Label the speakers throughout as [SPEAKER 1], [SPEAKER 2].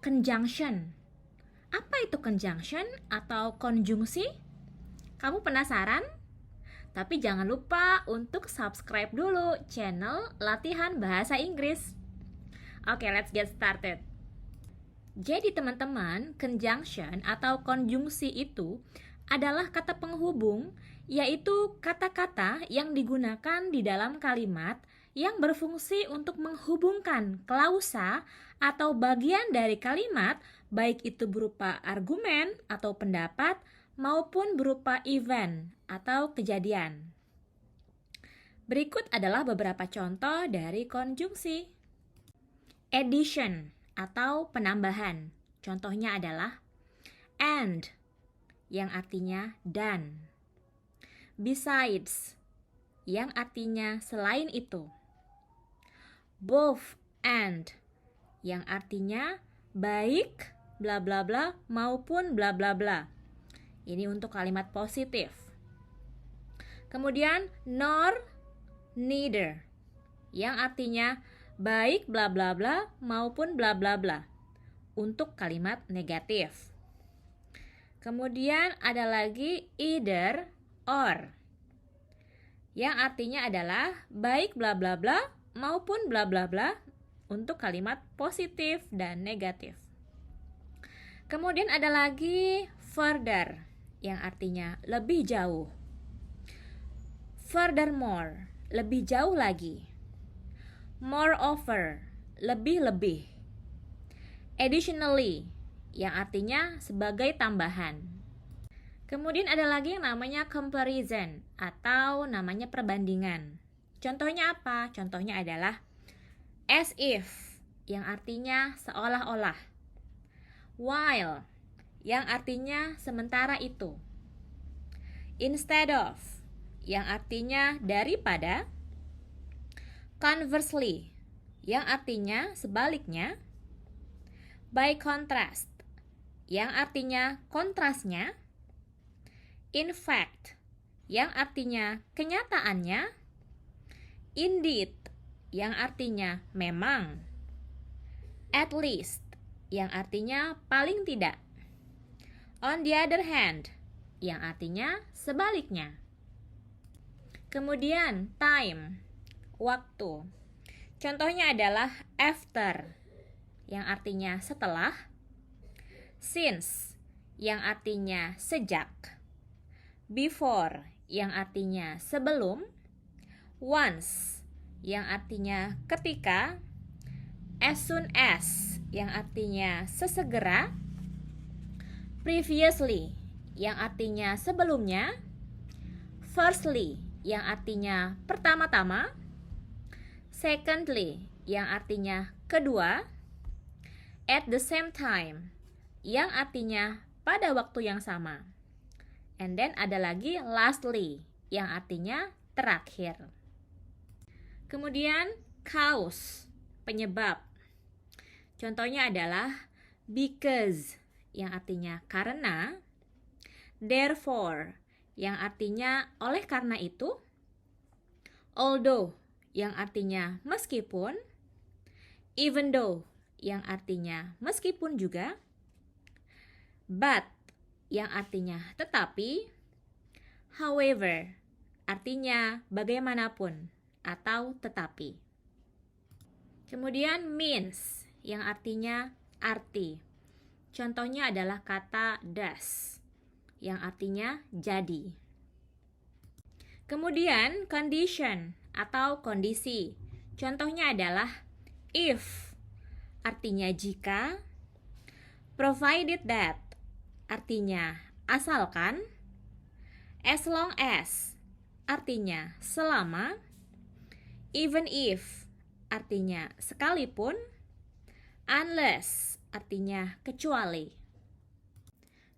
[SPEAKER 1] conjunction. Apa itu conjunction atau konjungsi? Kamu penasaran? Tapi jangan lupa untuk subscribe dulu channel Latihan Bahasa Inggris. Oke, let's get started. Jadi teman-teman, conjunction atau konjungsi itu adalah kata penghubung, yaitu kata-kata yang digunakan di dalam kalimat yang berfungsi untuk menghubungkan klausa atau bagian dari kalimat, baik itu berupa argumen atau pendapat maupun berupa event atau kejadian. Berikut adalah beberapa contoh dari konjungsi. Addition atau penambahan. Contohnya adalah and yang artinya dan. Besides yang artinya selain itu. Both and yang artinya baik bla bla bla maupun bla bla bla. Ini untuk kalimat positif. Kemudian nor, neither yang artinya baik bla bla bla maupun bla bla bla untuk kalimat negatif. Kemudian ada lagi either or yang artinya adalah baik bla bla bla maupun bla bla bla untuk kalimat positif dan negatif. Kemudian ada lagi further yang artinya lebih jauh. Furthermore, lebih jauh lagi. Moreover, lebih-lebih. Additionally, yang artinya sebagai tambahan. Kemudian ada lagi yang namanya comparison atau namanya perbandingan. Contohnya apa? Contohnya adalah as if yang artinya seolah-olah. While yang artinya sementara itu. Instead of yang artinya daripada. Conversely yang artinya sebaliknya. By contrast yang artinya kontrasnya. In fact yang artinya kenyataannya. Indeed yang artinya memang. At least yang artinya paling tidak. On the other hand yang artinya sebaliknya. Kemudian time, waktu. Contohnya adalah after yang artinya setelah. Since yang artinya sejak. Before yang artinya sebelum. Once yang artinya ketika. As soon as yang artinya sesegera. Previously yang artinya sebelumnya. Firstly yang artinya pertama-tama. Secondly yang artinya kedua. At the same time yang artinya pada waktu yang sama. And then ada lagi lastly yang artinya terakhir. Kemudian cause, penyebab. Contohnya adalah because yang artinya karena. Therefore yang artinya oleh karena itu. Although yang artinya meskipun. Even though yang artinya meskipun juga. But yang artinya tetapi. However artinya bagaimanapun atau tetapi. Kemudian means yang artinya arti. Contohnya adalah kata does yang artinya jadi. Kemudian condition atau kondisi. Contohnya adalah if artinya jika. Provided that artinya asalkan. As long as artinya selama. Even if artinya sekalipun. Unless artinya kecuali.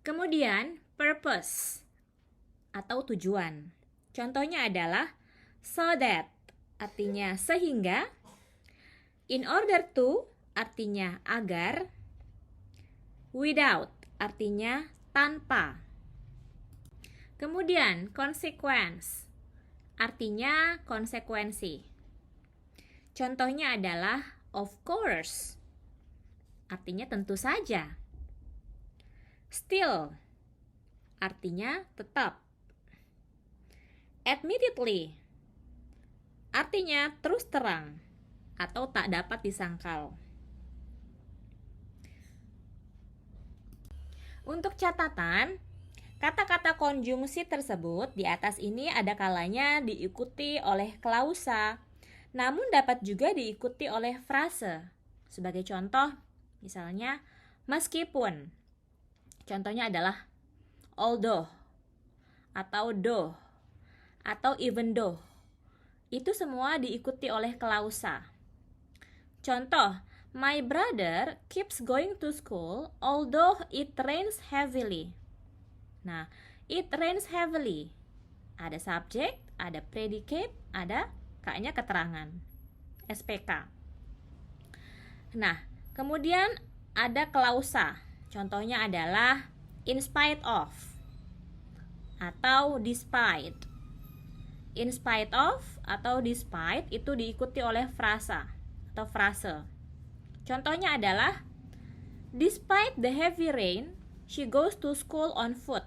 [SPEAKER 1] Kemudian purpose atau tujuan. Contohnya adalah so that artinya sehingga. In order to artinya agar. Without artinya tanpa. Kemudian consequence artinya konsekuensi. Contohnya adalah of course. artinya tentu saja. Still, artinya tetap. Admittedly, artinya terus terang atau tak dapat disangkal. Untuk catatan, kata-kata konjungsi tersebut di atas ini ada kalanya diikuti oleh klausa, namun dapat juga diikuti oleh frase. Sebagai contoh, misalnya meskipun. Contohnya adalah although, atau though, atau even though. Itu semua diikuti oleh klausa. Contoh, my brother keeps going to school although it rains heavily. Nah, it rains heavily. Ada subjek, ada predicate, ada kayaknya keterangan. SPK. Nah, kemudian ada klausa. Contohnya adalah in spite of atau despite. In spite of atau despite itu diikuti oleh frasa atau frase. Contohnya adalah despite the heavy rain, she goes to school on foot.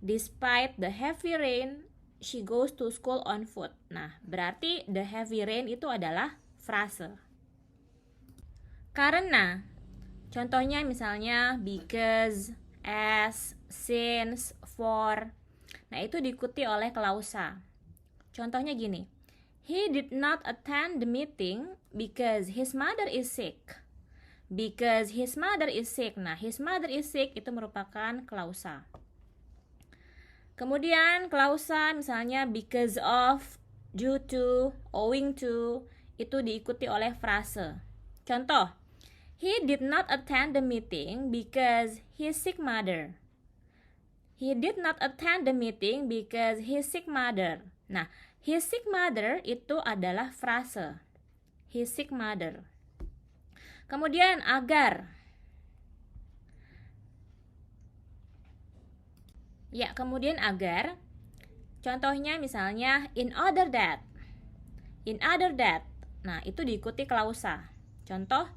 [SPEAKER 1] Despite the heavy rain, she goes to school on foot. Nah, berarti the heavy rain itu adalah frase. Karena, contohnya misalnya because, as, since, for. Nah, itu diikuti oleh klausa. Contohnya gini, he did not attend the meeting because his mother is sick. Because his mother is sick. Nah, his mother is sick itu merupakan klausa. Kemudian klausa misalnya because of, due to, owing to, itu diikuti oleh frase. Contoh, he did not attend the meeting because his sick mother. He did not attend the meeting because his sick mother. Nah, his sick mother itu adalah frase. His sick mother. Kemudian agar. Ya, kemudian agar. Contohnya misalnya in order that. In order that. Nah, itu diikuti klausa. Contoh,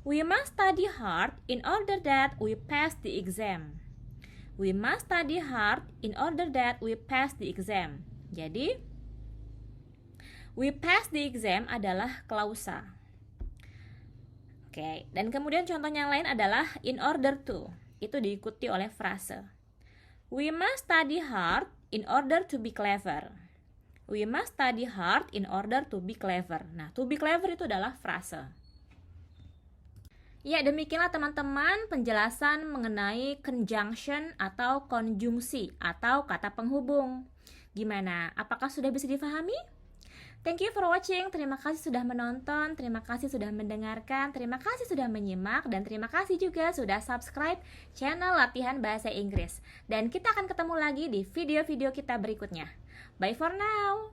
[SPEAKER 1] we must study hard in order that we pass the exam. We must study hard in order that we pass the exam. Jadi, we pass the exam adalah klausa. Oke, dan kemudian contoh yang lain adalah in order to. Itu diikuti oleh frase. We must study hard in order to be clever. We must study hard in order to be clever. Nah, to be clever itu adalah frase. Ya, demikianlah teman-teman penjelasan mengenai conjunction atau konjungsi atau kata penghubung. Gimana? Apakah sudah bisa difahami? Thank you for watching. Terima kasih sudah menonton, terima kasih sudah mendengarkan, terima kasih sudah menyimak, dan terima kasih juga sudah subscribe channel Latihan Bahasa Inggris. Dan kita akan ketemu lagi di video-video kita berikutnya. Bye for now.